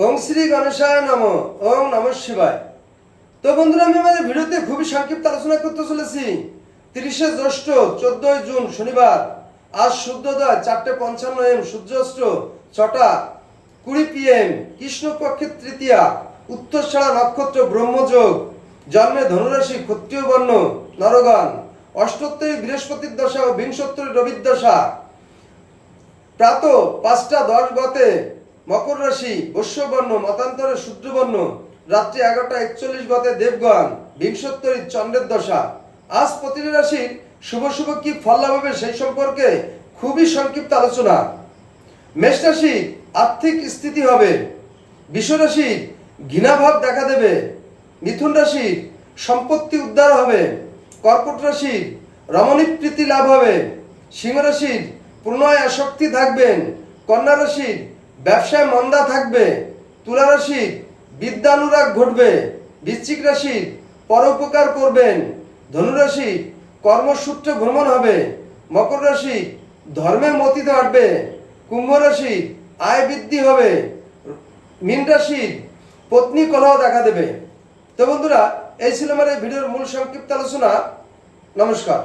ওম শ্রী গণেশায় নমঃ। ওম নমঃ শিবায়। তো বন্ধুরা, আমি আমাদের ভিডিওতে খুবই সংক্ষিপ্ত আলোচনা করতে চলেছি 30শে জ্যৈষ্ঠ 14ই জুন শনিবার। আজ সূর্যোদয় 4:55 AM, সূর্যাস্ত 6টা 20 PM, কৃষ্ণপক্ষের তৃতীয়া, উত্তরছাড়া নক্ষত্র, ব্রহ্মযোগ, জন্মে ধনুরাশি, ক্ষত্রিয় বর্ণ, নরগণ, অষ্টোত্তরী বৃহস্পতির দশা ও বিংশোত্তরী রবির দশা। প্রাত 5টা 10 গতে মকর রাশি, বৈশ্যবর্ণ, মতান্তরে শূদ্রবর্ণ, রাত্রি 11টা 41 গতে দেবগণ, বিংশোত্তরী চন্দ্রের দশা। আজ প্রতিটি রাশির শুভ শুভ কি ফল লাভ হবে সেই সম্পর্কে খুবই সংক্ষিপ্ত আলোচনা। মেষ রাশি আর্থিক স্থিতি হবে। বৃষ রাশির ঘৃণাভাব দেখা দেবে। মিথুন রাশির সম্পত্তি উদ্ধার হবে। কর্কট রাশির রমণীক প্রীতি লাভ হবে। সিংহ রাশির প্রণয় আসক্তি থাকবেন। কন্যা রাশির ব্যবসায় মন্দা থাকবে। তুলা রাশির বিদ্যানুরাগ ঘটবে। বৃশ্চিক রাশির পরোপকার করবেন। ধনু রাশির কর্মসূত্রে ভ্রমণ হবে। মকর রাশি ধর্মে মতি বাড়বে। কুম্ভ রাশির আয় বৃদ্ধি হবে। মীন রাশির পত্নী কলহ দেখা দেবে। তো বন্ধুরা, এই ছিল আমার এই ভিডিওর মূল সংক্ষিপ্ত আলোচনা। নমস্কার।